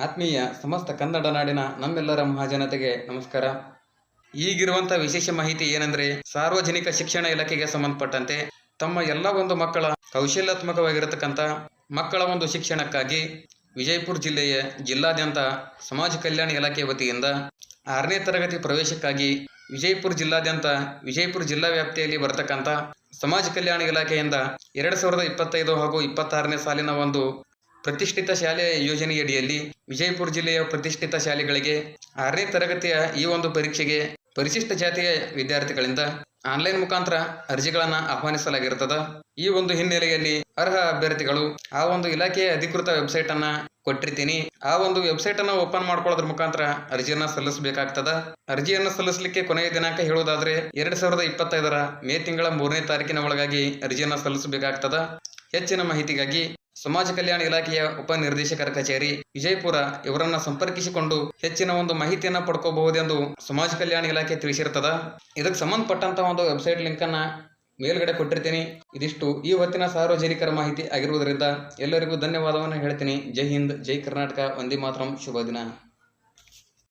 ಆತ್ಮೀಯ ಸಮಸ್ತ ಕನ್ನಡ ನಾಡಿನ ನಮ್ಮೆಲ್ಲರ ಮಹಾಜನತೆಗೆ ನಮಸ್ಕಾರ. ಈಗಿರುವಂತಹ ವಿಶೇಷ ಮಾಹಿತಿ ಏನೆಂದರೆ, ಸಾರ್ವಜನಿಕ ಶಿಕ್ಷಣ ಇಲಾಖೆಗೆ ಸಂಬಂಧಪಟ್ಟಂತೆ ತಮ್ಮ ಎಲ್ಲ ಒಂದು ಮಕ್ಕಳ ಕೌಶಲ್ಯಾತ್ಮಕವಾಗಿರತಕ್ಕಂಥ ಮಕ್ಕಳ ಒಂದು ಶಿಕ್ಷಣಕ್ಕಾಗಿ ವಿಜಯಪುರ ಜಿಲ್ಲೆಯ ಜಿಲ್ಲಾದ್ಯಂತ ಸಮಾಜ ಕಲ್ಯಾಣ ಇಲಾಖೆ ವತಿಯಿಂದ 6ನೇ ತರಗತಿ ಪ್ರವೇಶಕ್ಕಾಗಿ ವಿಜಯಪುರ ಜಿಲ್ಲಾದ್ಯಂತ ವಿಜಯಪುರ ಜಿಲ್ಲಾ ವ್ಯಾಪ್ತಿಯಲ್ಲಿ ಬರತಕ್ಕಂಥ ಸಮಾಜ ಕಲ್ಯಾಣ ಇಲಾಖೆಯಿಂದ 2025 ಹಾಗೂ 26ನೇ ಸಾಲಿನ ಒಂದು ಪ್ರತಿಷ್ಠಿತ ಶಾಲೆಯ ಯೋಜನೆಯಡಿಯಲ್ಲಿ ವಿಜಯಪುರ ಜಿಲ್ಲೆಯ ಪ್ರತಿಷ್ಠಿತ ಶಾಲೆಗಳಿಗೆ 6ನೇ ತರಗತಿಯ ಈ ಒಂದು ಪರೀಕ್ಷೆಗೆ ಪರಿಶಿಷ್ಟ ಜಾತಿಯ ವಿದ್ಯಾರ್ಥಿಗಳಿಂದ ಆನ್ಲೈನ್ ಮುಖಾಂತರ ಅರ್ಜಿಗಳನ್ನು ಆಹ್ವಾನಿಸಲಾಗಿರುತ್ತದೆ. ಈ ಒಂದು ಹಿನ್ನೆಲೆಯಲ್ಲಿ ಅರ್ಹ ಅಭ್ಯರ್ಥಿಗಳು ಆ ಒಂದು ಇಲಾಖೆಯ ಅಧಿಕೃತ ವೆಬ್ಸೈಟ್ ಅನ್ನ ಕೊಟ್ಟಿರ್ತೀನಿ. ಆ ಒಂದು ವೆಬ್ಸೈಟ್ ಅನ್ನ ಓಪನ್ ಮಾಡ್ಕೊಳ್ಳೋದ್ರ ಮುಖಾಂತರ ಅರ್ಜಿಯನ್ನ ಸಲ್ಲಿಸಬೇಕಾಗ್ತದ. ಅರ್ಜಿಯನ್ನು ಸಲ್ಲಿಸಲಿಕ್ಕೆ ಕೊನೆಯ ದಿನಾಂಕ ಹೇಳುವುದಾದ್ರೆ 2025 ಮೇ ತಿಂಗಳ 3ನೇ ತಾರೀಕಿನ ಒಳಗಾಗಿ ಅರ್ಜಿಯನ್ನ ಸಲ್ಲಿಸಬೇಕಾಗ್ತದ. ಹೆಚ್ಚಿನ ಮಾಹಿತಿಗಾಗಿ ಸಮಾಜ ಕಲ್ಯಾಣ ಇಲಾಖೆಯ ಉಪನಿರ್ದೇಶಕರ ಕಚೇರಿ ವಿಜಯಪುರ ಇವರನ್ನ ಸಂಪರ್ಕಿಸಿಕೊಂಡು ಹೆಚ್ಚಿನ ಒಂದು ಮಾಹಿತಿಯನ್ನ ಪಡ್ಕೋಬಹುದೆಂದು ಸಮಾಜ ಕಲ್ಯಾಣ ಇಲಾಖೆ ತಿಳಿಸಿರ್ತದ. ಇದಕ್ಕೆ ಸಂಬಂಧಪಟ್ಟಂತ ಒಂದು ವೆಬ್ಸೈಟ್ ಲಿಂಕ್ ಅನ್ನ ಮೇಲ್ಗಡೆ ಕೊಟ್ಟಿರ್ತೀನಿ. ಇದಿಷ್ಟು ಈ ಹೊತ್ತಿನ ಸಾರ್ವಜನಿಕರ ಮಾಹಿತಿ ಆಗಿರುವುದರಿಂದ ಎಲ್ಲರಿಗೂ ಧನ್ಯವಾದವನ್ನು ಹೇಳ್ತೀನಿ. ಜೈ ಹಿಂದ್, ಜೈ ಕರ್ನಾಟಕ, ವಂದೇ ಮಾತರಂ, ಶುಭ ದಿನ.